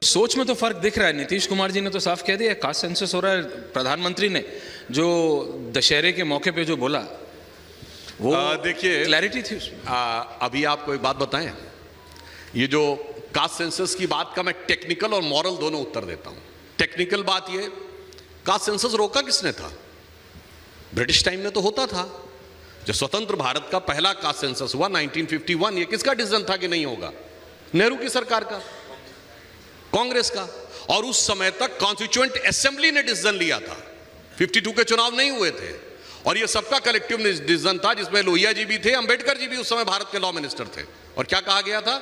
सोच में तो फर्क दिख रहा है। नीतीश कुमार जी ने तो साफ कह दिया कास्ट सेंसस हो रहा है। प्रधानमंत्री ने जो दशहरे के मौके पे जो बोला वो देखिए क्लैरिटी थी उसमें। अभी आपको एक बात बताएं, ये जो कास्ट सेंसस की बात का मैं टेक्निकल और मॉरल दोनों उत्तर देता हूं। टेक्निकल बात ये, कास्ट सेंसस रोका किसने था? ब्रिटिश टाइम में तो होता था। जो स्वतंत्र भारत का पहला कास्ट सेंसस हुआ 1951, ये किसका डिसीजन था कि नहीं होगा? नेहरू की सरकार का, कांग्रेस का। और उस समय तक कॉन्स्टिट्यूएंट असेंबली ने डिसीजन लिया था। 52 के चुनाव नहीं हुए थे और ये सबका कलेक्टिव डिसीजन था, जिसमें लोहिया जी भी थे, अंबेडकर जी भी उस समय भारत के लॉ मिनिस्टर थे। और क्या कहा गया था?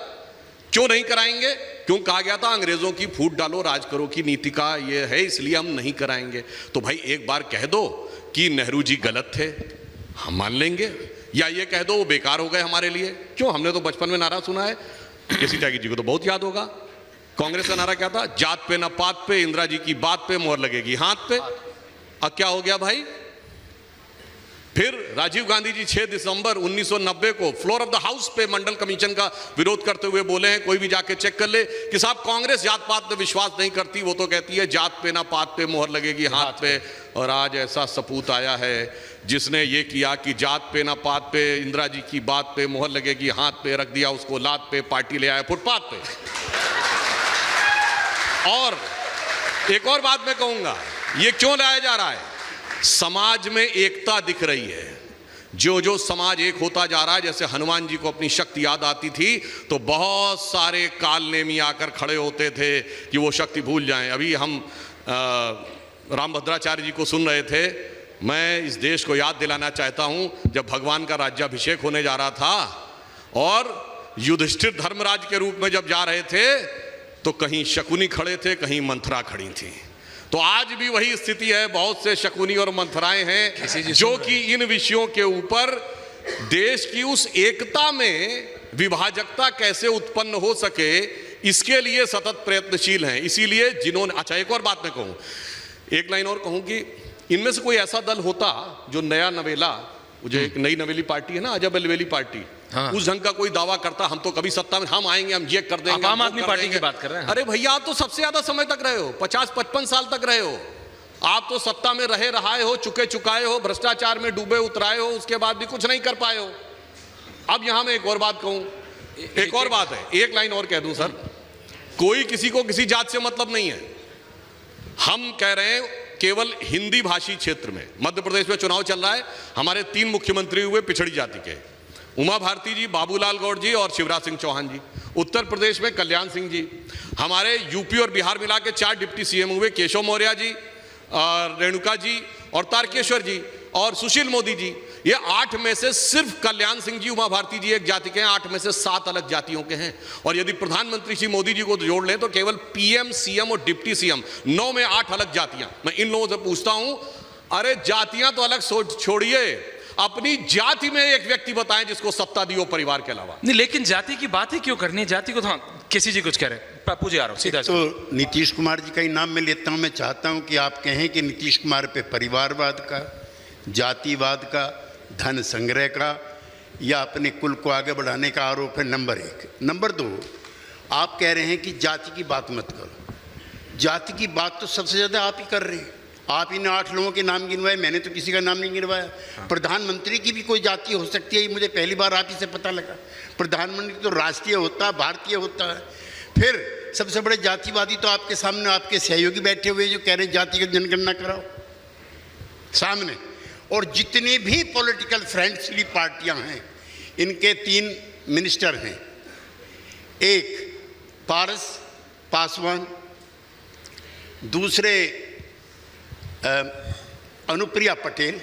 क्यों नहीं कराएंगे? क्यों कहा गया था? अंग्रेजों की फूट डालो राज करो की नीति का ये है, इसलिए हम नहीं कराएंगे। तो भाई एक बार कह दो कि नेहरू जी गलत थे, हम मान लेंगे, या ये कह दो वो बेकार हो गए हमारे लिए। क्यों? हमने तो बचपन में नारा सुना है, केसी त्यागी जी को तो बहुत याद होगा। कांग्रेस का नारा क्या था? जात पे न पात पे, इंदिरा जी की बात पे, मोहर लगेगी हाथ पे। अब क्या हो गया भाई? फिर राजीव गांधी जी 6 दिसंबर 1990 को फ्लोर ऑफ द हाउस पे मंडल कमीशन का विरोध करते हुए बोले हैं, कोई भी जाके चेक कर ले, कि साहब कांग्रेस जात पात पे विश्वास नहीं करती, वो तो कहती है जात पे ना पात पे, मोहर लगेगी हाथ पे। और आज ऐसा सपूत आया है जिसने ये किया कि जात पे ना पात पे, इंदिरा जी की बात पे, मोहर लगेगी हाथ पे, रख दिया उसको लात पे, पार्टी ले आया फुटपाथ पे। और एक और बात मैं कहूंगा, ये क्यों लाया जा रहा है? समाज में एकता दिख रही है। जो जो समाज एक होता जा रहा है, जैसे हनुमान जी को अपनी शक्ति याद आती थी तो बहुत सारे काल नेमी आकर खड़े होते थे कि वो शक्ति भूल जाएं। अभी हम रामभद्राचार्य जी को सुन रहे थे। मैं इस देश को याद दिलाना चाहता हूं, जब भगवान का राज्याभिषेक होने जा रहा था और युधिष्ठिर धर्मराज के रूप में जब जा रहे थे तो कहीं शकुनी खड़े थे, कहीं मंथरा खड़ी थी। तो आज भी वही स्थिति है, बहुत से शकुनी और मंथराएं हैं जो कि इन विषयों के ऊपर देश की उस एकता में विभाजकता कैसे उत्पन्न हो सके, इसके लिए सतत प्रयत्नशील हैं। इसीलिए जिन्होंने, अच्छा एक और बात मैं कहूं, एक लाइन और कहूं कि इनमें से कोई ऐसा दल होता जो नया नवेला, जो एक नई नवेली पार्टी है ना, अजब अलवेली पार्टी, हाँ। उस ढंग का कोई दावा करता हम तो कभी सत्ता में हम आएंगे, हम ये कर देंगे। आम आदमी पार्टी की बात कर रहे हैं। अरे भैया आप तो सबसे ज्यादा समय तक रहे हो, 50-55 साल तक रहे हो। आप तो सत्ता में रहाए हो, चुके चुकाए हो, भ्रष्टाचार में डूबे उतराए हो, उसके बाद भी कुछ नहीं कर पाए हो। अब यहां मैं एक और बात कहूं, एक और बात है, एक लाइन और कह दूं सर, कोई किसी को किसी जात से मतलब नहीं है। हम कह रहे हैं केवल हिंदी भाषी क्षेत्र में, मध्य प्रदेश में चुनाव चल रहा है, हमारे 3 मुख्यमंत्री हुए पिछड़ी जाति के, उमा भारती जी, बाबूलाल गौड़ जी और शिवराज सिंह चौहान जी। उत्तर प्रदेश में कल्याण सिंह जी। हमारे यूपी और बिहार मिला के 4 डिप्टी सीएम हुए, केशव मौर्य जी, रेणुका जी और तारकेश्वर जी और सुशील मोदी जी। ये 8 में से सिर्फ कल्याण सिंह जी, उमा भारती जी एक जाति के हैं, 8 में से 7 अलग जातियों के हैं। और यदि प्रधानमंत्री श्री मोदी जी को जोड़ लें तो केवल पीएम, सीएम और डिप्टी सीएम 9 में 8 अलग जातियां। मैं इन लोगों से पूछता हूं, अरे जातियां तो अलग छोड़िए, अपनी जाति में एक व्यक्ति बताएं जिसको सत्ता दी हो परिवार के अलावा। नहीं, लेकिन जाति की बात ही क्यों करनी है? जाति को तो किसी जी कुछ कह रहे हैं। पप्पू जी आ रहा हूं सीधा। तो नीतीश कुमार जी का ही नाम मैं लेता हूं। मैं चाहता हूं कि आप कहें कि नीतीश कुमार पे परिवारवाद का, जातिवाद का, धन संग्रह का या अपने कुल को आगे बढ़ाने का आरोप है, नंबर 1। नंबर 2, आप कह रहे हैं कि जाति की बात मत करो। जाति की बात तो सबसे ज़्यादा आप ही कर रहे हैं। आप इन 8 लोगों के नाम गिनवाए, मैंने तो किसी का नाम नहीं गिनवाया। प्रधानमंत्री की भी कोई जाति हो सकती है, ये मुझे पहली बार आप ही से पता लगा। प्रधानमंत्री तो राष्ट्रीय होता है, भारतीय होता है। फिर सबसे बड़े जातिवादी तो आपके सामने आपके सहयोगी बैठे हुए जो कह रहे हैं जातिगत जनगणना कराओ सामने। और जितने भी पॉलिटिकल फ्रेंडली पार्टियां हैं, इनके 3 मिनिस्टर हैं, एक पारस पासवान, दूसरे अनुप्रिया पटेल,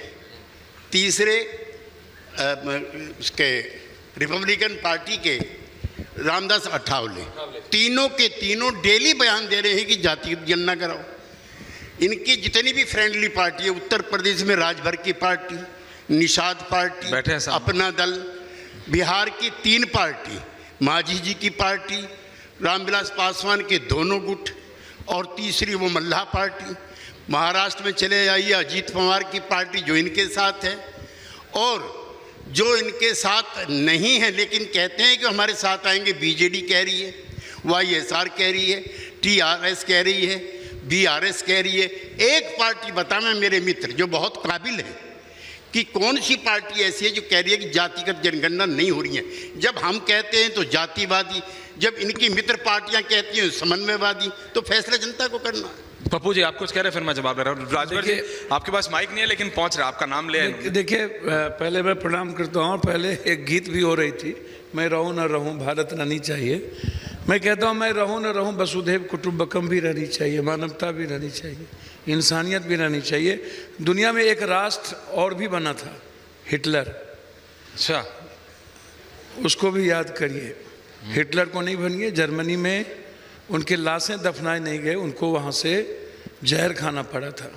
तीसरे उसके रिपब्लिकन पार्टी के रामदास अठावले। तीनों के तीनों डेली बयान दे रहे हैं कि जातिगत गणना कराओ। इनकी जितनी भी फ्रेंडली पार्टी है, उत्तर प्रदेश में राजभर की पार्टी, निषाद पार्टी, अपना दल, बिहार की 3 पार्टी, मांझी जी की पार्टी, रामविलास पासवान के दोनों गुट, और तीसरी वो मल्लाह पार्टी। महाराष्ट्र में चले जाइए, अजीत पवार की पार्टी जो इनके साथ है, और जो इनके साथ नहीं है लेकिन कहते हैं कि हमारे साथ आएंगे, बीजेडी कह रही है, वाईएसआर कह रही है, TRS कह रही है, BRS कह रही है। एक पार्टी बताना मेरे मित्र जो बहुत काबिल है कि कौन सी पार्टी ऐसी है जो कह रही है कि जातिगत जनगणना नहीं हो रही है। जब हम कहते हैं तो जातिवादी, जब इनकी मित्र पार्टियां कहती हैं समन्वयवादी, तो फैसला जनता को करना है। पप्पू जी आप कुछ कह रहे हैं, फिर मैं जवाब दे रहा हूँ। राजभर जी आपके पास माइक नहीं है लेकिन पहुंच रहा है, आपका नाम ले। देखिए पहले मैं प्रणाम करता हूँ। पहले एक गीत भी हो रही थी, मैं रहूँ न रहूँ भारत रहनी चाहिए। मैं कहता हूँ मैं रहूँ न रहूँ वसुधैव कुटुंबकम भी रहनी चाहिए, मानवता भी रहनी चाहिए, इंसानियत भी रहनी चाहिए। दुनिया में एक राष्ट्र और भी बना था, हिटलर। अच्छा, उसको भी याद करिए। हिटलर को नहीं बनिए, जर्मनी में उनके लाशें दफनाए नहीं गए, उनको वहाँ से जहर खाना पड़ा था।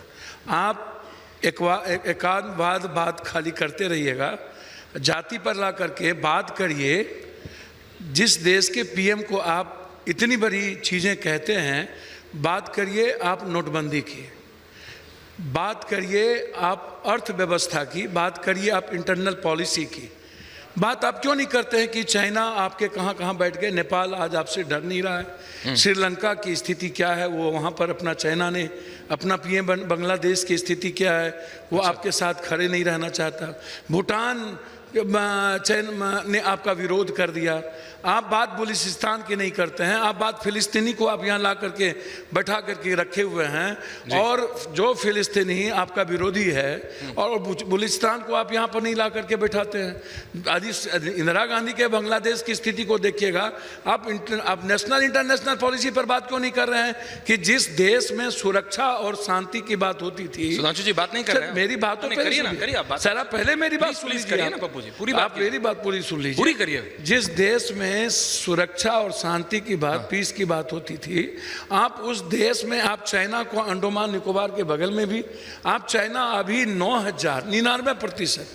आप एकाध बात खाली करते रहिएगा, जाति पर ला करके बात करिए। जिस देश के PM को आप इतनी बड़ी चीज़ें कहते हैं, बात करिए आप नोटबंदी की, बात करिए आप अर्थव्यवस्था की, बात करिए आप इंटरनल पॉलिसी की। बात आप क्यों नहीं करते हैं कि चाइना आपके कहाँ कहाँ बैठ गए, नेपाल आज आपसे डर नहीं रहा है, श्रीलंका की स्थिति क्या है, वो वहाँ पर अपना चाइना ने अपना PM बांग्लादेश की स्थिति क्या है, वो आपके साथ खड़े नहीं रहना चाहता, भूटान चाइना ने आपका विरोध कर दिया। आप बात बलूचिस्तान की नहीं करते हैं, आप बात फिलिस्तीनी को आप यहाँ ला करके बैठा करके रखे हुए हैं, और जो फिलिस्तीनी आपका विरोधी है और बलूचिस्तान को आप यहाँ पर नहीं ला करके बैठाते हैं। आज इंदिरा गांधी के बांग्लादेश की स्थिति को देखिएगा। आप नेशनल इंटरनेशनल पॉलिसी पर बात क्यों नहीं कर रहे हैं कि जिस देश में सुरक्षा और शांति की बात होती थी। सुधांशु जी बात नहीं कर रहे हैं, मेरी बात तो करिए ना, करिए आप बात। सर आप पहले मेरी बात सुन लीजिए ना पप्पू जी, पूरी आप मेरी बात पूरी सुन लीजिए, पूरी करिए। जिस देश में सुरक्षा और शांति की बात, पीस की बात होती थी, आप उस देश में, आप चाइना को अंडमान निकोबार के बगल में भी, आप चाइना अभी 99%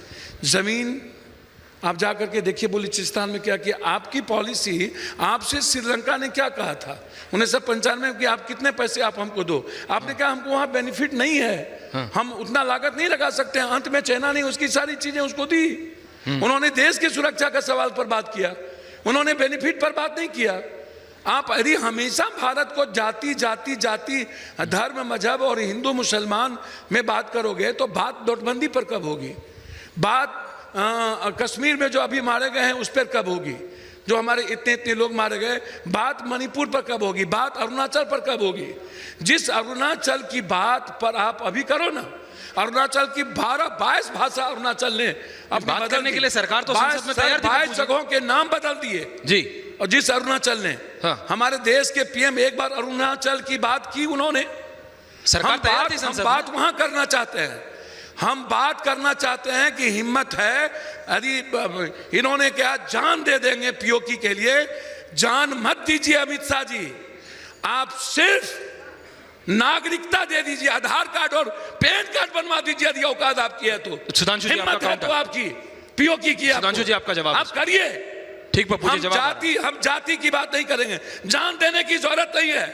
जमीन आप जा करके देखिए बलूचिस्तान में क्या किया। आपकी पॉलिसी, आपसे श्रीलंका ने क्या कहा था 1995 में कि आप कितने पैसे आप हमको दो, आपने कहा हमको वहां बेनिफिट नहीं है, हम उतना लागत नहीं लगा सकते हैं। अंत में चाइना ने उसकी सारी चीजें उसको दी। उन्होंने देश की सुरक्षा का सवाल पर बात किया, उन्होंने बेनिफिट पर बात नहीं किया। आप यदि हमेशा भारत को जाति जाति जाति, धर्म, मजहब और हिंदू मुसलमान में बात करोगे तो बात नोटबंदी पर कब होगी? बात कश्मीर में जो अभी मारे गए हैं उस पर कब होगी? जो हमारे इतने लोग मारे गए, बात मणिपुर पर कब होगी? बात अरुणाचल पर कब होगी? जिस अरुणाचल की बात पर आप अभी करो ना, अरुणाचल की 22 भाषा अरुणाचल ने अपनी बात करने के लिए सरकार तो संसद में तैयार थी। 22 जगहों के नाम बदल दिए जी। और जिस अरुणाचल ने, हमारे देश के PM एक बार अरुणाचल की बात की उन्होंने, सरकार तैयार थी संसद में। बात वहां करना चाहते हैं, हम बात करना चाहते हैं कि हिम्मत है। यदि इन्होंने क्या जान दे देंगे POK के लिए, जान मत दीजिए अमित शाह जी, आप सिर्फ नागरिकता दे दीजिए, आधार कार्ड और पैन कार्ड बनवा दीजिए यदि औकात आपकी है तो। सुधांशु जी हिम्मत है तो आपकी POK की, सुधांशु जी आपका जवाब आप करिए। ठीक पप्पू जी, हम जाति की बात नहीं करेंगे, जान देने की जरूरत नहीं है।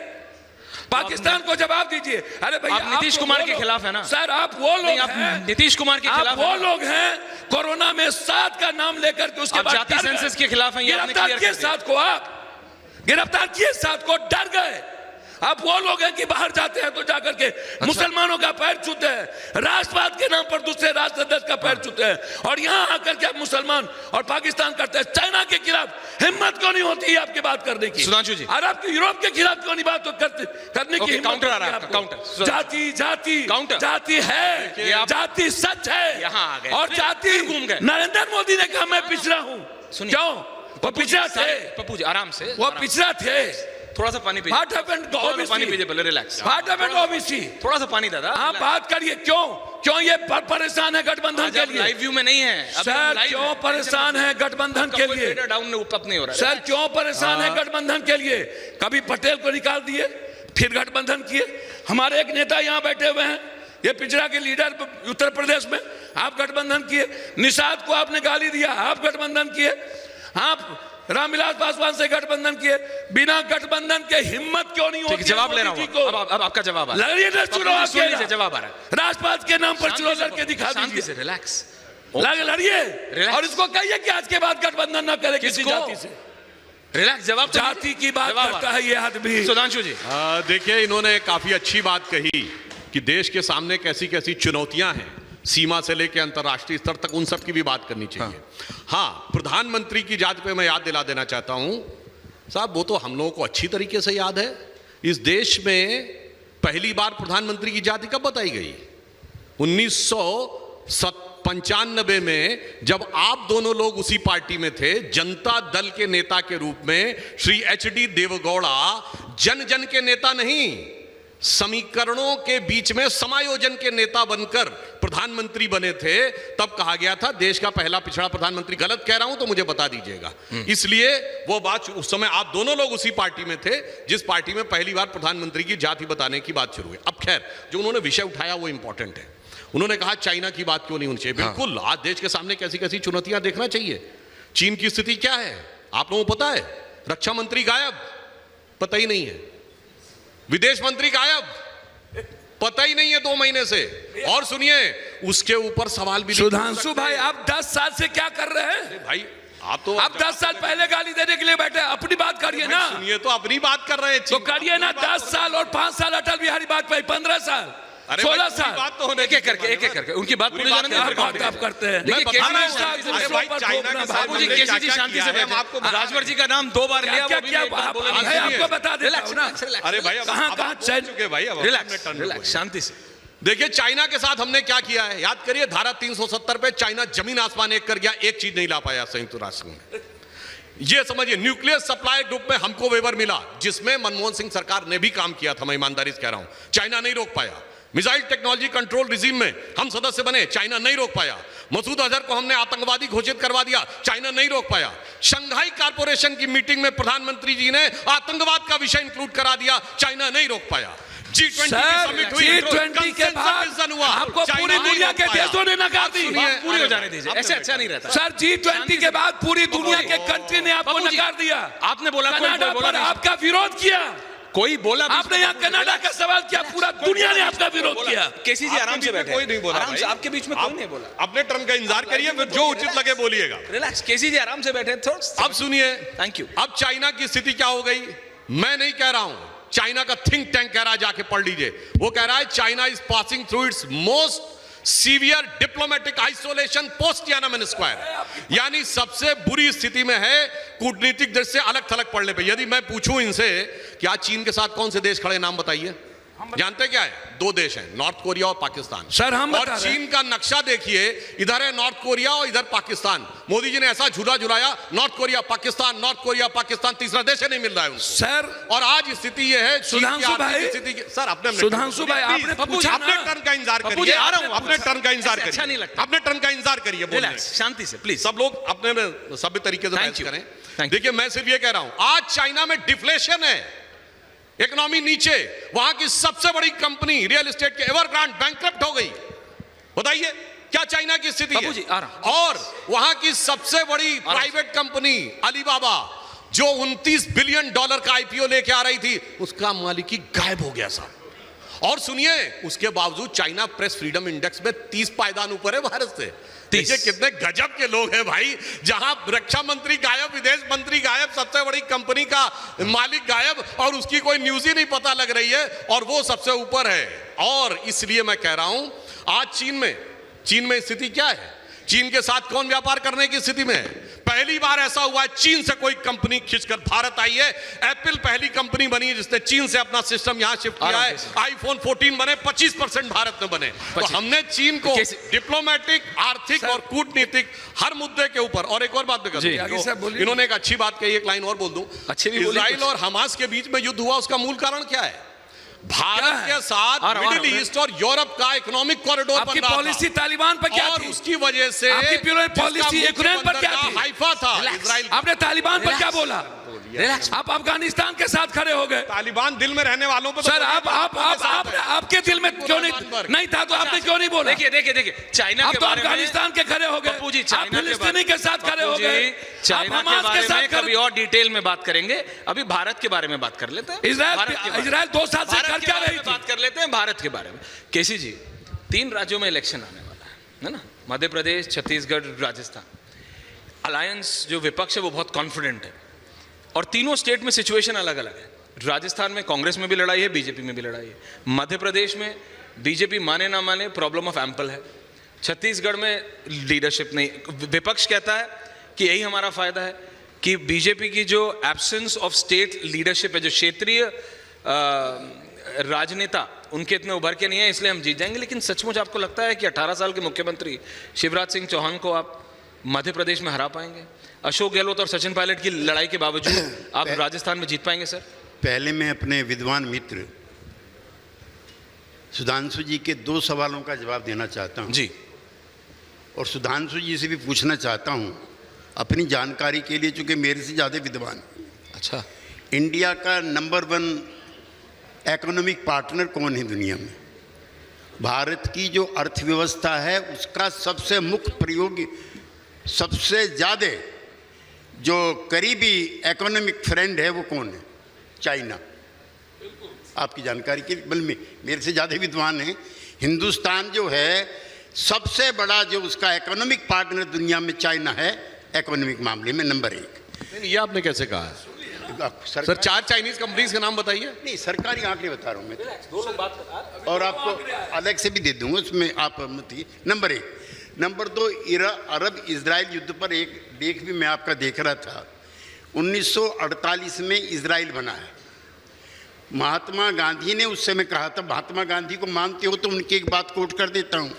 पाकिस्तान को जवाब दीजिए। अरे भैया आप नीतीश कुमार के खिलाफ है ना सर, आप वो लोग हैं, नीतीश कुमार के खिलाफ वो लोग हैं कोरोना में 7 का नाम लेकर के उसके बाद जाति सेंसस के खिलाफ हैं। गिरफ्तार किए 7 को, आप गिरफ्तार किए 7 को, डर गए। आप वो लोग हैं कि बाहर जाते हैं तो जाकर के मुसलमानों का पैर छूते हैं, राष्ट्रवाद के नाम पर दूसरे राष्ट्र सदस्य का पैर छूते हैं, और यहाँ आकर के आप मुसलमान और पाकिस्तान करते हैं। चाइना के खिलाफ हिम्मत क्यों नहीं होती है आपकी बात करने की? सुधांशु जी, अरब की, यूरोप के खिलाफ क्यों नहीं बात करने की हिम्मत? काउंटर आ रहा है, काउंटर। जाति जाति काउंटर, जाति है, जाति सच है, यहाँ आ गए और जाति घूम गए। नरेंद्र मोदी ने कहा मैं पिछड़ा हूँ, क्यों? वो पिछड़ा थे पप्पू जी, आराम से, वो पिछड़ा थे। थोड़ा सा पानी पीजिए। What happened to OBC? पानी पीजिए पहले, relax. What happened to OBC? थोड़ा सा पानी दादा। आप बात करिए, क्यों ये परेशान है गठबंधन के लिए? लाइव व्यू में नहीं है सर, क्यों परेशान है गठबंधन के लिए? डाउन अप नहीं हो रहा सर, क्यों परेशान है गठबंधन के लिए? कभी पटेल को निकाल दिए, फिर गठबंधन किए। हमारे एक नेता यहाँ बैठे हुए हैं, ये पिछड़ा के लीडर उत्तर प्रदेश में, आप गठबंधन किए। निषाद को आपने गाली दिया, आप गठबंधन किए। आप रामविलास पासवान से गठबंधन किए, बिना गठबंधन के हिम्मत क्यों नहीं होती? जवाब ले रहा हूं, अब आपका जवाब आ रहा है। लड़िए, जवाब आ रहा है। राष्ट्रवाद के नाम पर चुनाव लड़के दिखा दीजिए, रिलैक्स लड़िए, और इसको कहिए कि आज के बाद गठबंधन न करे किसी जाति से। रिलैक्स, जवाब तो जाति दीजिए। की बात जवाब करता आ रहा है ये आदमी। सुधांशु जी, देखिए, इन्होंने काफी अच्छी बात कही कि देश के सामने कैसी कैसी चुनौतियां हैं, सीमा से लेकर अंतर्राष्ट्रीय स्तर तक, उन सब की भी बात करनी चाहिए। हाँ, प्रधानमंत्री की जाति पे मैं याद दिला देना चाहता हूं साहब, वो तो हम लोगों को अच्छी तरीके से याद है। इस देश में पहली बार प्रधानमंत्री की जाति कब बताई गई? 1995 में, जब आप दोनों लोग उसी पार्टी में थे, जनता दल के नेता के रूप में श्री HD देवगौड़ा जन जन के नेता नहीं, समीकरणों के बीच में समायोजन के नेता बनकर प्रधानमंत्री बने थे। तब कहा गया था देश का पहला पिछड़ा प्रधानमंत्री। गलत कह रहा हूं तो मुझे बता दीजिएगा। इसलिए वो बात, उस समय आप दोनों लोग उसी पार्टी में थे जिस पार्टी में पहली बार प्रधानमंत्री की जाति बताने की बात शुरू हुई। अब खैर, जो उन्होंने विषय उठाया वो इंपॉर्टेंट है। उन्होंने कहा चाइना की बात क्यों नहीं होनी चाहिए। बिल्कुल, आज देश के सामने कैसी कैसी चुनौतियां देखना चाहिए। चीन की स्थिति क्या है आप लोगों को पता है? रक्षा मंत्री गायब, पता ही नहीं है। विदेश मंत्री गायब, पता ही नहीं है 2 महीने से। और सुनिए, उसके ऊपर सवाल भी। सुधांशु भाई, आप 10 साल से क्या कर रहे हैं भाई? आप 10 साल पहले गाली देने के लिए बैठे, अपनी बात करिए ना। सुनिए, तो अपनी बात कर रहे हैं तो करिए ना। 10 साल और 5 साल अटल बिहारी वाजपेयी, 15 साल, 16 साल, बात तो होने एक एक करके उनकी बात पूरी जाने क्या बात आप करते हैं? देखिए, बता रहा हूं, बाबूजी केसी जी शांति से बैठे। आपको राजभर जी का नाम 2 बार लिया, क्या वो भी क्या एक बार बोले नहीं। भाई, आपको बता देता हूं ना। अरे भाई, कहां चुके भाई, रिलैक्स, शांति से। देखिए, चाइना के साथ हमने क्या किया है, याद करिए। धारा 370 पे चाइना जमीन आसमान एक कर गया, एक चीज नहीं ला पाया संयुक्त राष्ट्र में। ये समझिए, न्यूक्लियर सप्लाई ग्रुप में हमको वेवर मिला, जिसमें मनमोहन सिंह सरकार ने भी काम किया था, मैं ईमानदारी से कह रहा हूं। चाइना नहीं रोक पाया। मिसाइल टेक्नोलॉजी कंट्रोल रिजीम में हम सदस्य बने, चाइना नहीं रोक पाया। मसूद अजहर को हमने आतंकवादी घोषित करवा दिया, चाइना नहीं रोक पाया। शंघाई कॉर्पोरेशन की मीटिंग में प्रधानमंत्री जी ने आतंकवाद का विषय इंक्लूड करा दिया, चाइना नहीं रोक पाया। G20 समिट हुई, G20 के बाद आपको पूरी दुनिया के देशों ने नकार दी। पूरी हो जाने दीजिए, ऐसे अच्छा नहीं रहता। सर, G20 के बाद पूरी दुनिया के कंट्री ने आपको नकार दिया। आपने बोला, कनाडा पर आपका विरोध किया, कोई बोला, आपने यहाँ कनाडा का सवाल किया, पूरा दुनिया ने आपका विरोध किया। केसी जी आराम से बैठे, कोई नहीं बोला, आराम से, आपके बीच में कोई नहीं बोला। अपने टर्न का इंतजार करिए, फिर जो उचित लगे बोलिएगा। रिलैक्स, केसी जी आराम से बैठे। अब सुनिए, थैंक यू। अब चाइना की स्थिति क्या हो गई? मैं नहीं कह रहा हूं, चाइना का थिंक टैंक कह रहा है, जाके पढ़ लीजिए। वो कह रहा है China is passing through it's most severe diplomatic isolation post Tiananmen square, यानी सबसे बुरी स्थिति में है कूटनीतिक दृष्टि से अलग थलग पड़ने पे। यदि मैं पूछूं इनसे कि आज चीन के साथ कौन से देश खड़े, नाम बताइए। जानते क्या है? 2 देश हैं, नॉर्थ कोरिया और पाकिस्तान। सर, हम और चीन का नक्शा देखिए, इधर है नॉर्थ कोरिया और इधर पाकिस्तान। मोदी जी ने ऐसा झूला झुलाया, North Korea Pakistan, North Korea Pakistan, तीसरा देश नहीं मिल रहा है उनको। सर, और आज स्थिति यह है, सुधांशु भाई, सर आपने, सुधांशु भाई, आपने पूछा ना। अपने टर्न का इंतजार करिए। आ रहा हूं, अपने टर्न का इंतजार करिए। अच्छा नहीं लगता, अपने टर्न का इंतजार करिए। रिलैक्स, शांति से प्लीज। सब लोग अपने सभ्य तरीके से बहस करें। देखिए, मैं सिर्फ ये कह रहा हूं, आज चाइना में डिफ्लेशन है, इकोनॉमी नीचे। वहां की सबसे बड़ी कंपनी रियल एस्टेट के एवरग्रांड बैंकक्रप्ट हो गई। बताइए क्या चाइना की स्थिति है? और वहां की सबसे बड़ी प्राइवेट कंपनी अलीबाबा, जो $29 बिलियन का आईपीओ लेके आ रही थी, उसका मालिक ही गायब हो गया साहब। और सुनिए, उसके बावजूद चाइना प्रेस फ्रीडम इंडेक्स में 30 पायदान ऊपर है भारत से। देखिए कितने गजब के लोग हैं भाई, जहां रक्षा मंत्री गायब, विदेश मंत्री गायब, सबसे बड़ी कंपनी का मालिक गायब, और उसकी कोई न्यूज ही नहीं पता लग रही है, और वो सबसे ऊपर है। और इसलिए मैं कह रहा हूं, आज चीन में स्थिति क्या है? चीन के साथ कौन व्यापार करने की स्थिति में है? पहली बार ऐसा हुआ है, चीन से कोई कंपनी खींचकर भारत आई है। एप्पल पहली कंपनी बनी है जिसने चीन से अपना सिस्टम यहां शिफ्ट किया है। आईफोन 14 बने, 25% भारत में बने। तो हमने चीन को डिप्लोमेटिक, आर्थिक और कूटनीतिक हर मुद्दे के ऊपर। और एक और बात भी इन्होंने एक अच्छी बात कही, एक लाइन और बोल दूं। इजराइल और हमास के बीच में युद्ध हुआ, उसका मूल कारण क्या है? भारत के साथ मिडिल ईस्ट और यूरोप का इकोनॉमिक कॉरिडोर आपकी पॉलिसी तालिबान पर क्या थी? उसकी वजह से आपकी पॉलिसी यूक्रेन पर क्या थी? हाइफा था। इजराइल, आपने तालिबान पर क्या बोला? आप अफगानिस्तान के साथ खड़े हो गए। तालिबान दिल में रहने वालों पर सर, आपके दिल में क्यों नहीं था, तो आपने क्यों नहीं बोला? देखिए चाइना के बारे में अफगानिस्तान के खड़े हो गए, आप फिलिस्तीनी के साथ खड़े हो गए, चाइना के बारे में कभी और डिटेल में बात करेंगे। अभी भारत के बारे में बात कर लेते हैं। इजराइल 2 साल से कर क्या रही थी? बात कर लेते हैं भारत के बारे में। केसी जी, 3 राज्यों में इलेक्शन आने वाला है ना? मध्य प्रदेश, छत्तीसगढ़, राजस्थान। अलायंस जो विपक्ष है वो बहुत कॉन्फिडेंट है। और तीनों स्टेट में सिचुएशन अलग अलग है। राजस्थान में कांग्रेस में भी लड़ाई है, बीजेपी में भी लड़ाई है। मध्य प्रदेश में बीजेपी माने ना माने प्रॉब्लम ऑफ एम्पल है। छत्तीसगढ़ में लीडरशिप नहीं, विपक्ष कहता है कि यही हमारा फायदा है कि बीजेपी की जो एब्सेंस ऑफ स्टेट लीडरशिप है, जो क्षेत्रीय राजनेता उनके इतने उभर के नहीं है, इसलिए हम जीत जाएंगे। लेकिन सचमुच आपको लगता है कि 18 साल के मुख्यमंत्री शिवराज सिंह चौहान को आप मध्य प्रदेश में हरा पाएंगे? अशोक गहलोत और सचिन पायलट की लड़ाई के बावजूद आप राजस्थान में जीत पाएंगे? सर, पहले मैं अपने विद्वान मित्र सुधांशु जी के 2 सवालों का जवाब देना चाहता हूं जी, और सुधांशु जी से भी पूछना चाहता हूं अपनी जानकारी के लिए, चूंकि मेरे से ज़्यादा विद्वान। अच्छा, इंडिया का नंबर 1 इकोनॉमिक पार्टनर कौन है दुनिया में? भारत की जो अर्थव्यवस्था है उसका सबसे मुख्य प्रयोग, सबसे ज़्यादा जो करीबी इकोनॉमिक फ्रेंड है वो कौन है? चाइना। आपकी जानकारी के बल में मेरे से ज़्यादा विद्वान है। हिंदुस्तान जो है सबसे बड़ा जो उसका इकोनॉमिक पार्टनर दुनिया में चाइना है, इकोनॉमिक मामले में नंबर 1। ये आपने कैसे कहा है सर? 4 चाइनीज कंपनीज के नाम बताइए। नहीं, सरकारी आंकड़े बता रहा हूँ मैं, और आपको अलग से भी दे दूंगा, उसमें आप मत। नंबर 1। नंबर 2, अरब इजराइल युद्ध पर एक लेख भी मैं आपका देख रहा था। 1948 में इजराइल बना है। महात्मा गांधी ने उस समय कहा था, महात्मा गांधी को मानते हो तो उनकी एक बात कोट कर देता हूं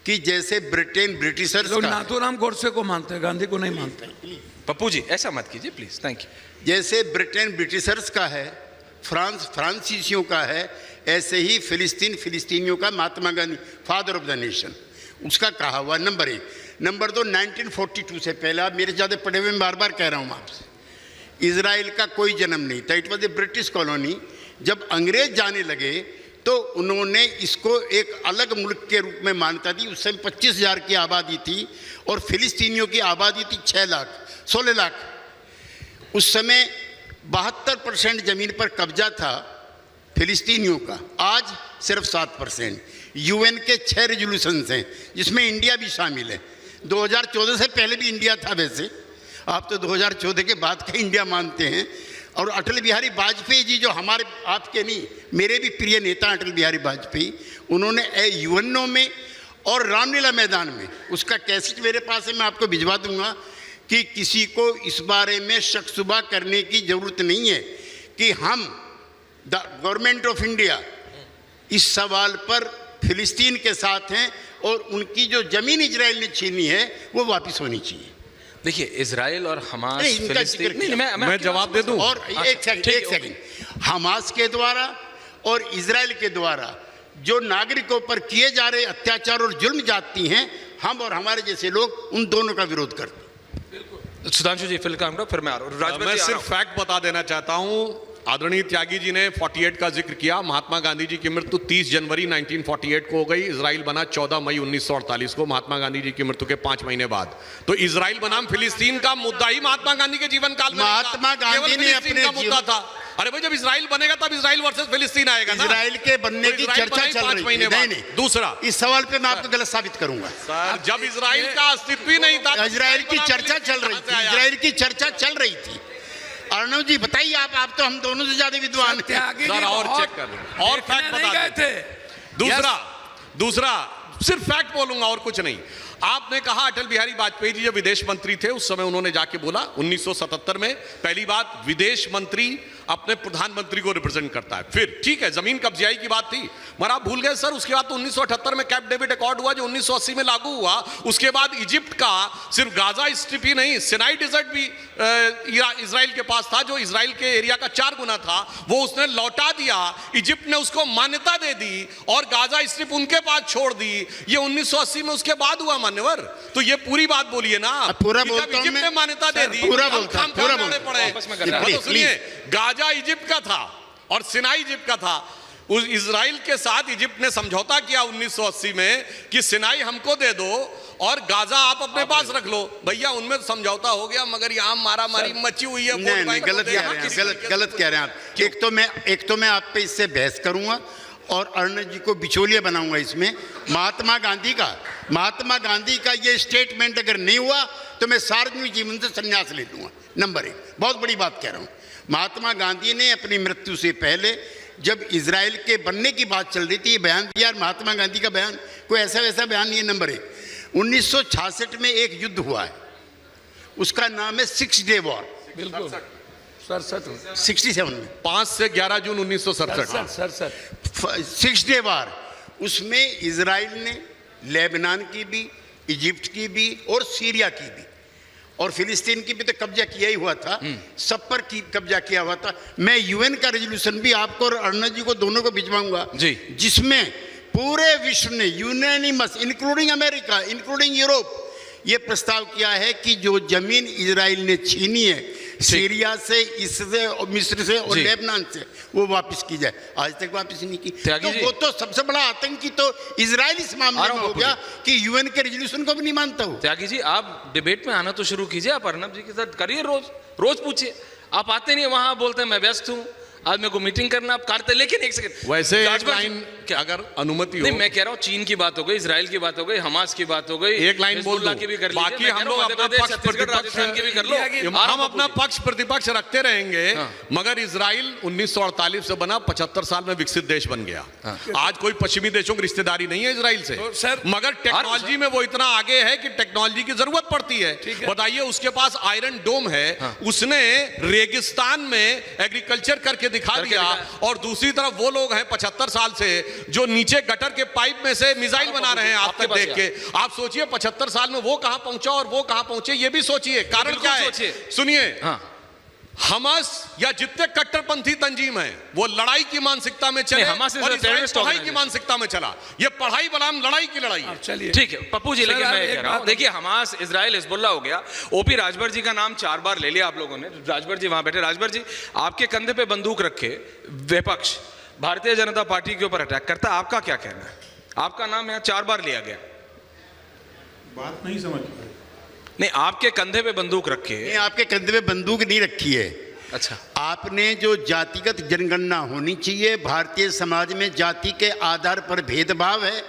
कि जैसे ब्रिटेन ब्रिटिशर्स का, नाथूराम गोडसे को मानते हैं, गांधी को नहीं मानते। पप्पू जी ऐसा मत कीजिए प्लीज, थैंक यू। जैसे ब्रिटेन ब्रिटिशर्स का है, फ्रांस फ्रांसीसियों का है, ऐसे ही फिलिस्तीन फिलिस्तीनियों का, Mahatma Gandhi father of the nation, उसका कहा हुआ। नंबर 1। नंबर 2, 1942 से पहले, आप मेरे ज़्यादा पढ़े हुए, मैं बार बार कह रहा हूँ आपसे, इजराइल का कोई जन्म नहीं था। It was a British colony. जब अंग्रेज जाने लगे तो उन्होंने इसको एक अलग मुल्क के रूप में मान्यता दी। उस समय 25,000 की आबादी थी और फिलिस्तीनियों की आबादी थी 16 लाख। उस समय 72% ज़मीन पर कब्जा था फिलिस्तीनियों का, आज सिर्फ 7%। यूएन के 6 रेजोल्यूशंस हैं जिसमें इंडिया भी शामिल है। 2014 से पहले भी इंडिया था, वैसे आप तो 2014 के बाद का इंडिया मानते हैं। और अटल बिहारी वाजपेयी जी, जो हमारे, आपके नहीं, मेरे भी प्रिय नेता अटल बिहारी वाजपेयी, उन्होंने यूएनओ में और रामलीला मैदान में, उसका कैसेट मेरे पास है, मैं आपको भिजवा दूंगा, कि किसी को इस बारे में शक शुबा करने की ज़रूरत नहीं है कि हम द गवर्नमेंट ऑफ इंडिया इस सवाल पर फिलिस्तीन के साथ हैं और उनकी जो ज़मीन इजराइल ने छीनी है वो वापस होनी चाहिए। देखिए, इजराइल और हमास, नहीं, इनका जिक्र किया। मैं जवाब दे दूं? और एक सेकंड, हमास के द्वारा और इजराइल के द्वारा जो नागरिकों पर किए जा रहे अत्याचार और जुल्म जाती हैं, हम और हमारे जैसे लोग उन दोनों का विरोध करते हैं। सुधांशु जी फिर काम करो, फिर मैं आ रहा हूं। मैं सिर्फ फैक्ट बता देना चाहता हूं। आदरणीय त्यागी जी ने 48 का जिक्र किया। महात्मा गांधी जी की मृत्यु 30 जनवरी 1948 को हो गई। इजराइल बना 14 मई 1948 को, महात्मा गांधी जी की मृत्यु के 5 महीने बाद। तो इजराइल बनाम फिलिस्तीन का मुद्दा ही महात्मा गांधी के जीवन काल में महात्मा गांधी ने अपने मुद्दा था। अरे भाई, जब इजराइल बनेगा तब इजराइल वर्सेस फिलिस्तीन आएगा ना। इजराइल के बनने की चर्चा चल रही है। नहीं, दूसरा, इस सवाल पे मैं आपको गलत साबित करूंगा। सर, जब इजराइल का अस्तित्व ही नहीं था, इजराइल की चर्चा चल रही थी, इजराइल की चर्चा चल रही थी। अर्णव जी बताइए, आप तो हम दोनों से ज्यादा विद्वान हैं। सर, और चेक कर लो, और फैक्ट बता दें। दूसरा सिर्फ फैक्ट बोलूंगा और कुछ नहीं। आपने कहा अटल बिहारी वाजपेयी जी जब विदेश मंत्री थे उस समय उन्होंने जाके बोला 1977 में, पहली बात, विदेश मंत्री अपने प्रधानमंत्री को रिप्रेजेंट करता है। फिर ठीक है, जमीन कब्जाई की बात थी, मगर आप भूल गए सर, उसके बाद तो 1978 में कैंप डेविड अकॉर्ड हुआ जो 1980 में लागू हुआ। उसके बाद इजिप्ट का सिर्फ गाजा स्ट्रिप ही नहीं, सिनाई डेजर्ट भी इजराइल के पास था, जो इजराइल के एरिया का 4 गुना था, वो उसने लौटा दिया। इजिप्ट ने उसको मान्यता दे दी और गाजा स्ट्रिप उनके पास छोड़ दी। ये 1980 में उसके बाद हुआ मान्यवर। तो ये पूरी बात बोलिए ना, पूरा इजिप्ट ने मान्यता दे दी, पूरा पड़े। सुनिए, गाजा इजिप्ट का था और सिनाई इजिप्ट का था। उस इजराइल के साथ इजिप्ट ने समझौता किया 1980 में कि सिनाई हमको दे दो और गाजा आप अपने पास रख लो। भैया, उनमें समझौता हो गया, मगर यहाँ मारामारी मची हुई है। नहीं, गलत कह रहे हैं आप। एक तो मैं आप पे इससे बहस करूंगा और अर्णव जी को बिचौलिया बनाऊंगा इसमें। महात्मा गांधी का ये स्टेटमेंट अगर नहीं हुआ तो मैं सार्वजनिक जीवन से संन्यास ले लूंगा। नंबर एक, बहुत बड़ी बात कह रहा हूँ। महात्मा गांधी ने अपनी मृत्यु से पहले जब इजराइल के बनने की बात चल रही थी, ये बयान दिया। महात्मा गांधी का बयान कोई ऐसा वैसा बयान नहीं है। नंबर एक, 1966 में एक युद्ध हुआ है, उसका नाम है 6 डे वॉर। बिल्कुल 67 में 5 से 11 जून 1967। 6 डे वॉर, उसमें इजराइल ने लेबनान की भी, इजिप्ट की भी और सीरिया की भी और फिलिस्तीन की भी तो कब्जा किया ही हुआ था, सब पर कब्जा किया हुआ था। मैं यूएन का रेजोल्यूशन भी आपको और अरुणा जी को दोनों को भिजवाऊंगा जी, जिसमें पूरे विश्व ने unanimous, including America, including Europe, ये प्रस्ताव किया है कि जो जमीन इजराइल ने छीनी है सीरिया से, इससे और मिस्र से और लेबनान से, वो वापस की जाए। आज तक वापस नहीं की। तो वो तो सबसे बड़ा आतंकी तो इजराइल इस मामले में हो गया कि यूएन के रेजोल्यूशन को भी नहीं मानता हो। त्यागी जी, आप डिबेट में आना तो शुरू कीजिए, आप अर्नब जी के साथ करिए, रोज पूछिए। आप आते नहीं वहां, बोलते हैं मैं व्यस्त हूं, आज मेरे को मीटिंग करना, आप करते। लेकिन एक सेकंड, वैसे एक लाइन अगर अनुमति हो, नहीं मैं कह रहा हूँ, चीन की बात हो गई, इजराइल की बात हो गई, हमास की बात हो गई, एक लाइन बोल दो, की भी कर बाकी हम लोग अपना पक्ष प्रतिपक्ष की भी कर लो, हम अपना पक्ष प्रतिपक्ष रखते रहेंगे। मगर इजराइल 1948 से बना, 75 साल में विकसित देश बन गया। आज कोई पश्चिमी देशों की रिश्तेदारी नहीं है इजराइल से, मगर टेक्नोलॉजी में वो इतना आगे है कि टेक्नोलॉजी की जरूरत पड़ती है। बताइए, उसके पास आयरन डोम है, उसने रेगिस्तान में एग्रीकल्चर करके दिखा दिया, और दूसरी तरफ वो लोग हैं 75 साल से जो नीचे गटर के पाइप में से मिसाइल बना रहे हैं। आप तक देख के आप सोचिए 75 साल में वो कहां पहुंचा और वो कहां पहुंचे, ये भी सोचिए। कारण क्या है? सुनिए, हमास या जितने कट्टरपंथी तंजीम है वो लड़ाई की मानसिकता में चले, और इजराइल पढ़ाई की मानसिकता में चला। ये पढ़ाई बनाम लड़ाई की लड़ाई है। चलिए ठीक है पप्पू जी, लेकिन मैं कह रहा हूं, देखिए हमास, इजराइल, हिजबुल्ला हो गया। ओपी राजभर जी का नाम 4 बार ले लिया आप लोगों ने। राजभर जी वहां बैठे। राजभर जी, आपके कंधे पे बंदूक रखे विपक्ष भारतीय जनता पार्टी के ऊपर अटैक करता है, आपका क्या कहना है? आपका नाम यहाँ 4 बार लिया गया। बात नहीं समझ पाए। नहीं, आपके कंधे पे बंदूक रखे। नहीं, आपके कंधे पे बंदूक नहीं रखी है। अच्छा, आपने जो जातिगत जनगणना होनी चाहिए, भारतीय समाज में जाति के आधार पर भेदभाव है।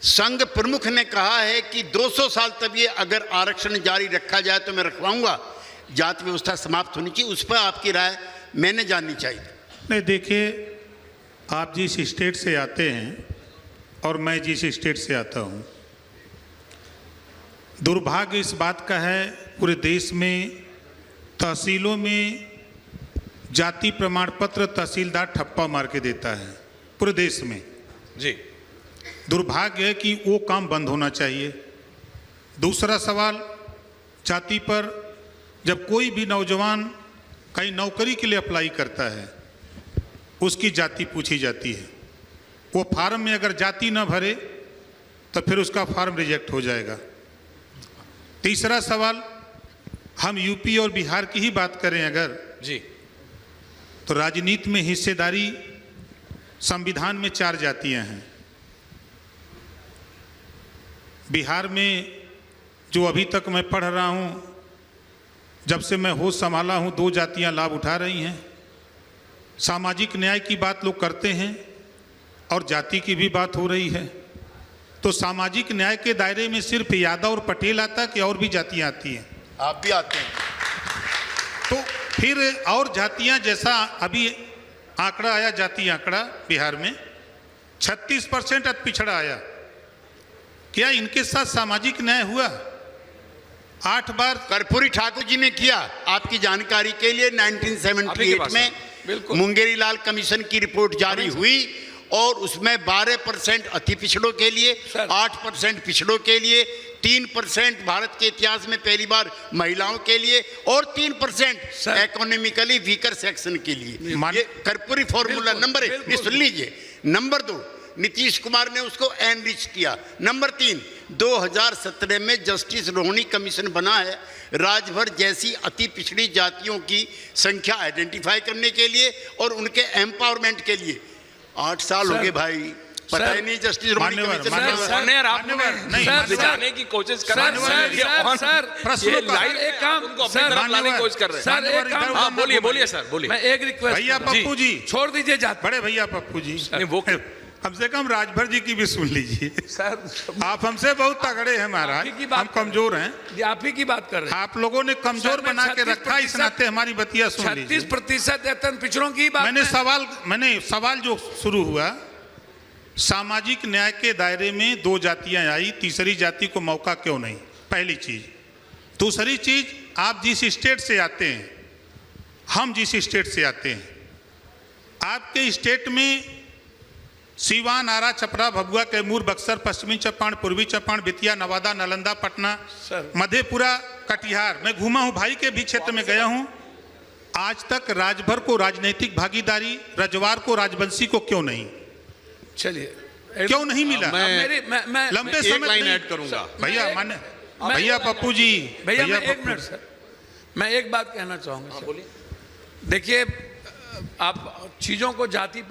संघ प्रमुख ने कहा है कि 200 साल तक ये अगर आरक्षण जारी रखा जाए तो मैं रखवाऊंगा। जाति व्यवस्था समाप्त होनी चाहिए। उस पर आपकी राय मैंने जाननी चाहिए। नहीं, देखिए, आप जिस स्टेट से आते हैं और मैं जिस स्टेट से आता हूं, दुर्भाग्य इस बात का है पूरे देश में तहसीलों में जाति प्रमाण पत्र तहसीलदार ठप्पा मार के देता है पूरे देश में जी। दुर्भाग्य है कि वो काम बंद होना चाहिए। दूसरा सवाल, जाति पर जब कोई भी नौजवान कहीं नौकरी के लिए अप्लाई करता है, उसकी जाति पूछी जाती है। वो फार्म में अगर जाति ना भरे तो फिर उसका फार्म रिजेक्ट हो जाएगा। तीसरा सवाल, हम यूपी और बिहार की ही बात करें अगर जी, तो राजनीति में हिस्सेदारी, संविधान में 4 जातियां हैं। बिहार में जो अभी तक मैं पढ़ रहा हूं, जब से मैं होश संभाला हूं, 2 जातियां लाभ उठा रही हैं। सामाजिक न्याय की बात लोग करते हैं और जाति की भी बात हो रही है। तो सामाजिक न्याय के दायरे में सिर्फ यादव और पटेल आता कि और भी जातियां आती हैं? आप भी आते हैं। तो फिर और जातियां, जैसा अभी आंकड़ा आया, जाति आंकड़ा बिहार में 36% अति पिछड़ा आया। क्या इनके साथ सामाजिक न्याय हुआ? 8 बार कर्पूरी ठाकुर जी ने किया। आपकी जानकारी के लिए 1978 में मुंगेरी लाल कमीशन की रिपोर्ट जारी हुई और उसमें 12% अति पिछड़ों के लिए, 8% पिछड़ों के लिए, 3% भारत के इतिहास में पहली बार महिलाओं के लिए और 3% इकोनॉमिकली वीकर सेक्शन के लिए। ये कर्पूरी फॉर्मूला नंबर 1। सुन लीजिए। नंबर 2, नीतीश कुमार ने उसको एनरिच किया। नंबर 3, 2017 में जस्टिस रोहिणी कमीशन बना है राज्यभर जैसी अति पिछड़ी जातियों की संख्या आइडेंटिफाई करने के लिए और उनके एम्पावरमेंट के लिए। 8 साल हो गए भाई, पता ही नहीं जस्टिस रोहिणी कमीशन जाने की कोशिश कर रहे हैं। बोलिए सर, बोलिए। मैं एक रिक्वेस्ट, भैया पप्पू जी छोड़ दीजिए जात, बड़े भैया पप्पू जी, वो कम से कम राजभर जी की भी सुन लीजिए। सर आप हमसे बहुत तगड़े हैं महाराज, आप ही की बात हम कमजोर हैं। ये आप ही की बात कर रहे हैं। आप लोगों ने कमजोर सर, मैं बना के 36% रखा, इस नाते हमारी बतिया सुन लीजिए। 36% वेतन पिछड़ों की बात मैंने सवाल जो शुरू हुआ, सामाजिक न्याय के दायरे में दो जातियां आई, तीसरी जाति को मौका क्यों नहीं, पहली चीज। दूसरी चीज, आप जिस स्टेट से आते हैं, हम जिस स्टेट से आते हैं, आपके स्टेट में सीवान, आरा, छपरा, भभुआ, कैमूर, बक्सर, पश्चिमी चंपारण, पूर्वी चंपारण, बेतिया, नवादा, नालंदा, पटना, मधेपुरा, कटिहार, मैं घूमा हूं, भाई के भी क्षेत्र में गया हूं। आज तक राजभर को राजनीतिक भागीदारी, रजवार को राजवंशी को क्यों नहीं, चलिए क्यों नहीं मिला? मैं लंबे समय लाइन नहीं- ऐड करूंगा। भैया मान्य, भैया पप्पू जी, भैया मैं एक पप्पू। मिनट सर, मैं एक बात कहना चाहूंगा सर। देखिए, आप चीजों को जाति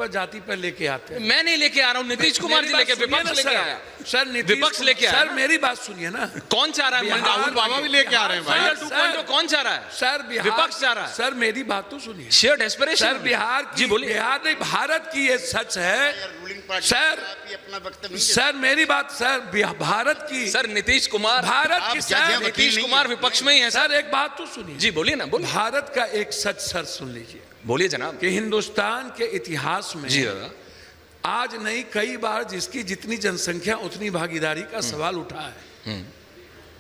पर लेके आते हैं। मैं नहीं लेके आ रहा हूँ, नीतीश कुमार जी लेके, विपक्ष लेके आया। सर विपक्ष लेके आया सर ना? मेरी बात सुनिए ना। कौन चाह रहा है? बिहार- राहुल बाबा भी लेके आ रहे हैं भाई। मंडल 2.0 कौन चाह रहा है? सर बिहार, विपक्ष चाह रहा है। सर मेरी बात तो सुनिए। Shared aspiration. सर बिहार की, जी बोलिए। बिहार नहीं, भारत की ये सच है। रूलिंग पार्टी सर आप ही अपना वक्तव्य सर मेरी बात, सर भारत की, सर नीतीश कुमार, भारत की, आप जज हैं, सर वकील नीतीश नहीं कुमार है। विपक्ष में ही है। सर एक बात तो सुनिए। जी बोलिए ना, बोलिए भारत का एक सच सर सुन लीजिए बोलिए जनाब। कि हिंदुस्तान के इतिहास में जी दादा। आज नहीं, कई बार जिसकी जितनी जनसंख्या उतनी भागीदारी का सवाल उठा है।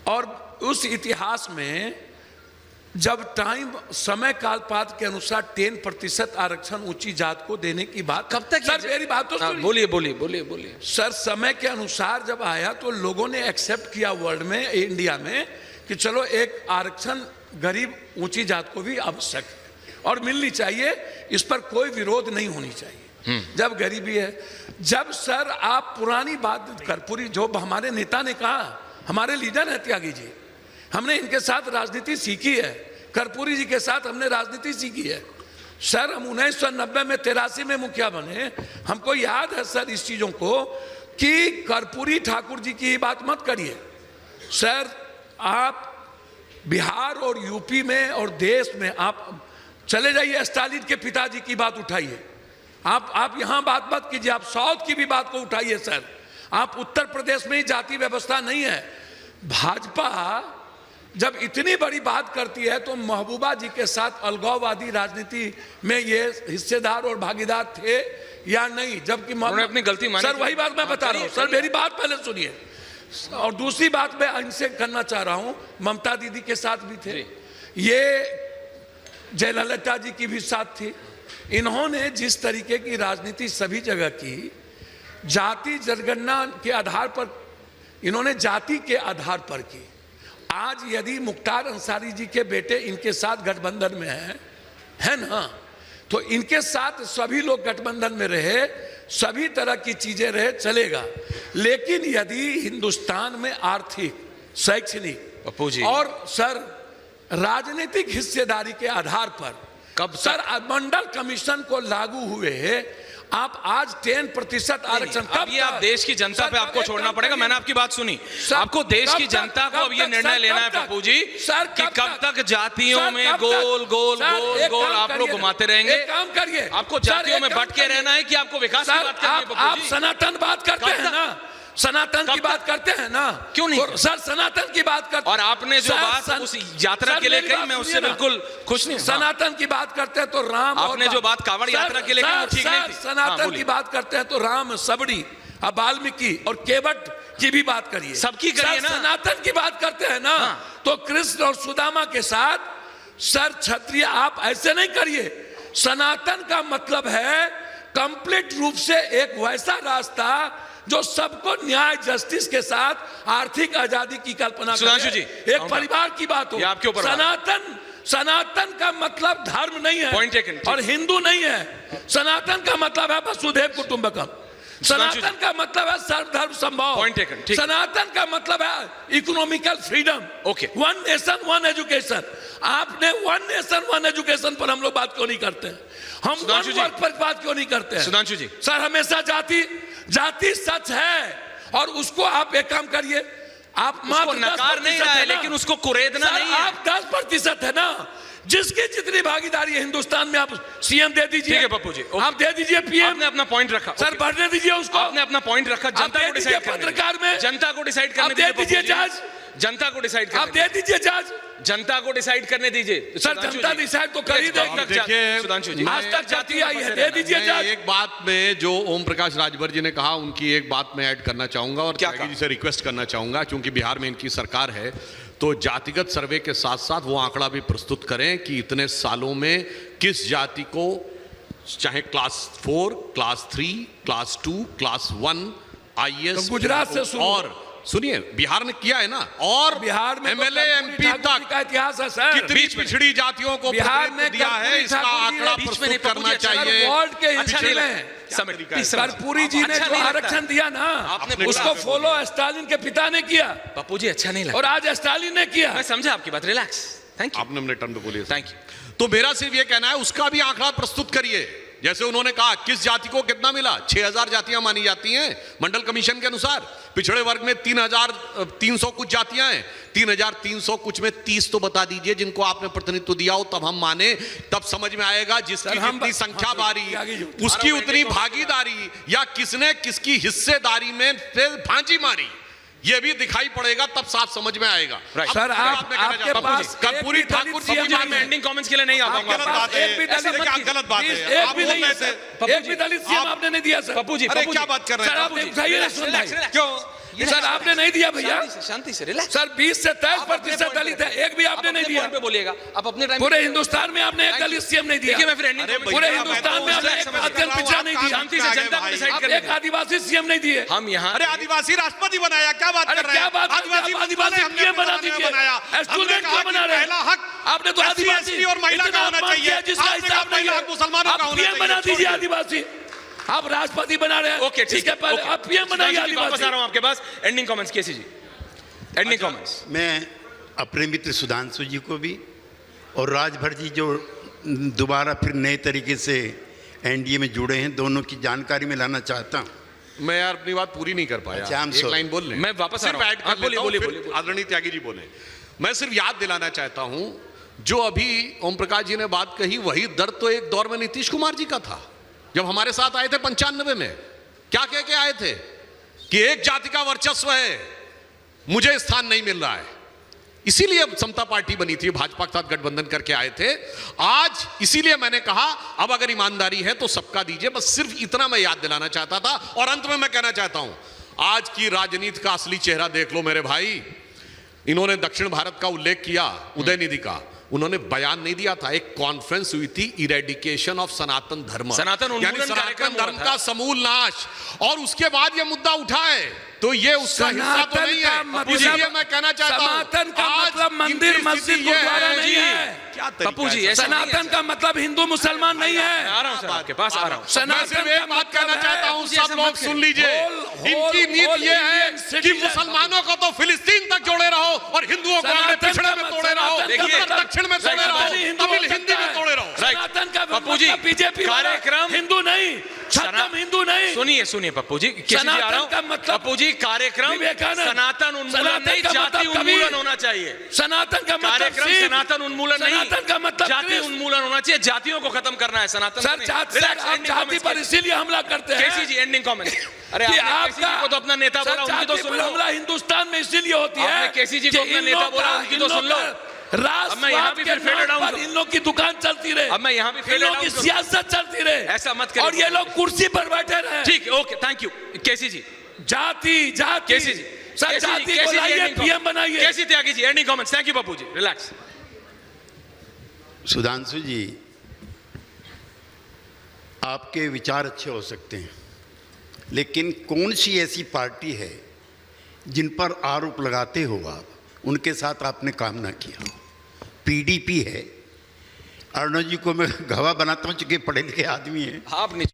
और उस इतिहास में जब समय कालपात के अनुसार 10% आरक्षण ऊंची जात को देने की बात, कब तक सर मेरी बात तो सुनिए। बोलिए बोलिए बोलिए बोलिए। सर समय के अनुसार जब आया तो लोगों ने एक्सेप्ट किया वर्ल्ड में, इंडिया में, कि चलो एक आरक्षण गरीब ऊंची जात को भी आवश्यक है और मिलनी चाहिए, इस पर कोई विरोध नहीं होनी चाहिए जब गरीबी है। जब सर आप पुरानी बात कर्पूरी, जो हमारे नेता ने कहा, हमारे लीडर हैं त्यागी जी, हमने इनके साथ राजनीति सीखी है, कर्पूरी जी के साथ हमने राजनीति सीखी है। सर हम 1990 में 83 में मुखिया बने, हमको याद है सर इस चीजों को, कि कर्पूरी ठाकुर जी की बात मत करिए। सर आप बिहार और यूपी में और देश में आप चले जाइए, स्टालिन के पिताजी की बात उठाइए, आप यहां बात मत कीजिए, आप साउथ की भी बात को उठाइए। सर आप उत्तर प्रदेश में ही जाति व्यवस्था नहीं है। भाजपा जब इतनी बड़ी बात करती है तो महबूबा जी के साथ अलगाववादी राजनीति में ये हिस्सेदार और भागीदार थे या नहीं? जबकि उन्होंने अपनी गलती मानी। सर वही बात मैं बता रहा हूं। सर मेरी बात पहले सुनिए, और दूसरी बात मैं इनसे करना चाह रहा हूं, ममता दीदी के साथ भी थे, ये जयललिता जी की भी साथ थी। इन्होंने जिस तरीके की राजनीति सभी जगह की, जाति जनगणना के आधार पर, इन्होंने जाति के आधार पर की। आज यदि मुख्तार अंसारी जी के बेटे इनके साथ गठबंधन में है ना, तो इनके साथ सभी लोग गठबंधन में रहे, सभी तरह की चीजें रहे, चलेगा। लेकिन यदि हिंदुस्तान में आर्थिक, शैक्षणिक पप्पू जी और सर राजनीतिक हिस्सेदारी के आधार पर कब सर मंडल कमीशन को लागू हुए, आप आज 10% आरक्षण, अब ये आप देश की जनता पे आपको छोड़ना पड़ेगा। मैंने आपकी बात सुनी, आपको देश की जनता को अब ये निर्णय लेना है पप्पू जी कि कब तक जातियों में गोल गोल गोल गोल आप लोग घुमाते रहेंगे। काम करिए, आपको जातियों में बट के रहना है कि आपको विकास की बात करनी है पप्पू आप जी? सनातन बात करते हैं ना, सनातन की बात करते हैं ना, क्यों नहीं? सर सनातन की बात करते, और आपने जो बात उस यात्रा के लिए कही, मैं उससे बिल्कुल खुश नहीं हूं। सनातन की बात करते हैं तो राम, आपने जो बात कांवड़ यात्रा के लिए कही वो ठीक नहीं थी। सनातन की बात करते हैं तो राम, सबड़ी, वाल्मीकि और केवट की भी बात करिए, सबकी करिए ना। सनातन की बात करते हैं ना, तो कृष्ण और सुदामा के साथ सर क्षत्रिय, आप ऐसे नहीं करिए। सनातन का मतलब है कंप्लीट रूप से एक वैसा रास्ता जो सबको न्याय, जस्टिस के साथ आर्थिक आजादी की कल्पना करे। सुधांशु जी, एक परिवार की बात हो। आपके ऊपर सनातन का मतलब धर्म नहीं है, Point taken, और हिंदू नहीं है। सनातन का मतलब है वसुधैव कुटुंबकम। सनातन का मतलब है सर्वधर्म संभाव। Point taken, ठीक। सनातन का मतलब है economical freedom. Okay। One nation one education. आपने वन नेशन वन एजुकेशन पर हम लोग बात क्यों नहीं करते हैं? हम वन वर्क पर बात क्यों नहीं करते हैं? सुधांशु जी, सर हमेशा जाति सच है, और उसको आप एक काम करिए, आप उसको नकार नहीं रहा है, लेकिन उसको कुरेदना नहीं है। आप 10% है ना, जिसकी जितनी भागीदारी है हिंदुस्तान में, आप सीएम दे दीजिए। ठीक है पप्पू जी, ओके। आप दे दीजिए पीएम। आपने अपना पॉइंट रखा सर, बढ़ने दीजिए उसको। आपने अपना पॉइंट रखा, जनता को डिसाइड करने पत्रकार में, जनता को डिसाइड करने आप दे दीजिए जज, जनता को डिसाइड आप दे दीजिए जज, जनता को डिसाइड करने दीजिए। सर जनता डिसाइड तो कर ही देगी। देखिए, सुधांशु जी, आज तक जाती आई है, दे दीजिए मैं जज। एक बात में जो ओम प्रकाश राजभर जी ने कहा, उनकी एक बात में ऐड करना चाहूंगा और क्या त्यागी जी से रिक्वेस्ट करना चाहूंगा, क्योंकि बिहार में इनकी सरकार है, तो जातिगत सर्वे के साथ साथ वो आंकड़ा भी प्रस्तुत करें कि इतने सालों में किस जाति को, चाहे class 4, class 3, class 2, class 1 IAS, तो गुजरात से शुरू। और सुनिए, बिहार ने किया है ना, और बिहार में MLA MP तक का इतिहास है सर। कितनी पिछड़ी जातियों को बिहार में दिया है, इसका आंकड़ा प्रस्तुत करना चाहिए। वार्ड के अच्छा हिस्से नहीं में लगा। कर्पूरी जी ने अच्छा जो नहीं लगता। आरक्षण दिया ना, आपने उसको फॉलो स्टालिन के पिता ने किया पप्पू जी अच्छा नहीं लगा। और आज स्टालिन ने किया। मैं समझा आपकी बात, रिलैक्स, थैंक यू, आपने अपने टर्म पे बोलिए। Thank you. तो मेरा सिर्फ ये कहना है, उसका भी आंकड़ा प्रस्तुत करिए। जैसे उन्होंने कहा किस जाति को कितना मिला, 6000 जातियां मानी जाती हैं मंडल कमीशन के अनुसार। पिछड़े वर्ग में 3300 कुछ जातियां हैं, 3300 कुछ में 30 तो बता दीजिए जिनको आपने प्रतिनिधित्व दिया हो, तब हम माने, तब समझ में आएगा जिसकी जितनी संख्या बारी उसकी उतनी भागीदारी, या किसने किसकी हिस्सेदारी में से भांजी मारी, ये भी दिखाई पड़ेगा, तब साफ समझ में आएगा। सर, आपके पास कर्पूरी ठाकुर जी जी, मैं एंडिंग कमेंट्स के लिए नहीं आ पाऊंगा। गलत बात है, एक भी ऐसे दलित क्या गलत बात है? एक आप भी बोल नहीं रहे है थे, सर, एक भी दलित सीएम आपने नहीं दिया सर। पप्पू जी, अरे क्या बात कर रहे हैं? सर, आप उठाइए ना, सुन भाई। क्यों? सर, आपने नहीं दिया भैया। शांति से रिलैक्स। सर, 20 से 23% दलित है, एक भी आपने नहीं दिया। पे बोलिएगा आप अपने टाइम। पूरे हिंदुस्तान में आपने एक दलित सीएम नहीं दिया। देखिए मैं फिर एंडिंग पूरे हिंदुस्तान में आपने एक अत्यंत पिछड़ा नहीं दिया। शांति से जनता को डिसाइड आप करने एक आदिवासी सीएम नहीं दिए। हम यहाँ अरे आदिवासी राष्ट्रपति बनाया, क्या बात अरे कर रहे हैं? क्या बात, आदिवासी क्यों बना दीजिए? स्टूडेंट क्यों बना रहे हैं? आपने तो आदिवासी और महिला का होना चाहिए, जिसका हिसाब नहीं है, मुसलमानों का आप होना पीएम बना चाहिए। दीजिए आदिवासी। आप राष्ट्रपति बना रहे हैं, ओके ठीक है, पहले आप पीएम बनाइए वापस आ आदिवासी। रहा हूँ आपके पास। एंडिंग कमेंट्स केसी जी, एंडिंग कमेंट्स। मैं अपने मित्र सुधांशु जी को भी और राजभर जी जो दोबारा फिर नए तरीके से एनडीए में जुड़े हैं, दोनों की जानकारी में लाना चाहता हूँ। मैं यार अपनी बात पूरी नहीं कर पाया, अच्छा, I'm एक sorry। लाइन बोल लें। मैं वापस आ सिर्फ रहा हूं। ऐड कर आप बोलिए, लेता हूं, बोलिए, फिर बोलिए। आदरणीय त्यागी जी बोले। मैं सिर्फ याद दिलाना चाहता हूं, जो अभी ओम प्रकाश जी ने बात कही, वही दर्द तो एक दौर में नीतीश कुमार जी का था, जब हमारे साथ आए थे 95 में। क्या कह के आए थे कि एक जाति का वर्चस्व है, मुझे स्थान नहीं मिल रहा है, इसीलिए समता पार्टी बनी थी, भाजपा के साथ गठबंधन करके आए थे। आज इसीलिए मैंने कहा अब अगर ईमानदारी है तो सबका दीजिए, बस सिर्फ इतना मैं याद दिलाना चाहता था। और अंत में मैं कहना चाहता हूं, आज की राजनीति का असली चेहरा देख लो मेरे भाई। इन्होंने दक्षिण भारत का उल्लेख किया, उदयनिधि का, उन्होंने बयान नहीं दिया था, एक कॉन्फ्रेंस हुई थी, इरेडिकेशन ऑफ सनातन धर्म, सनातन उन्मूलन यानी सनातन कार्यक्रम धर्म हुआ का था। समूल नाश, और उसके बाद ये मुद्दा उठा है, तो ये उसका हिस्सा तो नहीं है। इसलिए मैं कहना चाहता हूं, सनातन का आज मतलब मंदिर, इनकी मस्जिद, स्थिति ये गुरुद्वारा नहीं जी, है। क्या तरीका पप्पू जी, है ऐसा सर? नहीं है सनातन का मतलब हिंदू मुसलमान नहीं मैं है। आ रहा हूँ सर, आपके पास आ रहा हूँ। मैं सनातन सिर्फ का एक बात कहना मतलब चाहता है, हूं, मुझे सब ऐसा लोग मत सुन करिए। लीजिए, इनकी नीति ये है कि citizen। मुसलमानों को तो फिलिस्तीन तक जोड़े रहो और हिंदुओं को आगे पिछड़े में तोड़े रहो, देखिए, उत्तर दक्षिण में तोड़े रहो, तमिल हिंदी में तोड़े रहो। सनातन का पप्पू जी, बीजेपी कार्यक्रम हिंदू नहीं, छत्रम हिंदू नहीं। सुनिए सुनिए पप्पू जी, केसी जी आ रहा सनातन का हूँ। मतलब पप्पू जी, कार्यक्रम विवेकानंद। सनातन उन्मूलन सनातन नहीं, का जाति मतलब उन्मूलन कबीर। होना चाहिए। सनातन का मतलब कार्यक्रम शिव। सनातन उन्मूलन नहीं, सनातन का मतलब जाति कृष्ण। उन्मूलन होना चाहिए, जातियों को खत्म करना है, सनातन सर, आप जाति पर इसीलिए हमला करते हैं। केसी जी एंडिंग कमेंट। अरे कि आपने केसी जी को तो अपना नेता सर, बोला, उनकी तो जाति सुन पर लो। हमला हिंदुस्तान में इसीलिए होती है। आपने केसी जी को कि अपना इन नेता लोग बोला, का- उनकी इन तो लोग सुन लो। का अब मैं यहाँ भी फिर राष्ट्रवाद fade के down नाम पर करूं। इन लोग की दुकान चलती रहे, अब मैं यहाँ भी इन fade लोग down की करूं। सियासत चलती रहे, ऐसा मत करिए। और ये लोग कुर्सी पर बैठे रहे। ठीक है, ओके, थैंक यू केसी जी। जाति जाति केसी जी, सर, केसी जी, जाति को केसी जी, लाइए, ending पीएम comment। बनाइए। KC Tyagi ji ending comments. Thank you Pappu ji, relax. Sudhanshu ji, आपके विचार अच्छे हो सकते हैं, लेकिन कौन सी ऐसी पार्टी है जिन पर आरोप लगाते हो आप, उनके साथ आपने काम ना किया? पीडीपी है। अर्णव जी को मैं गवाह बनाता हूँ, चूंकि पढ़े लिखे आदमी है। आप नहीं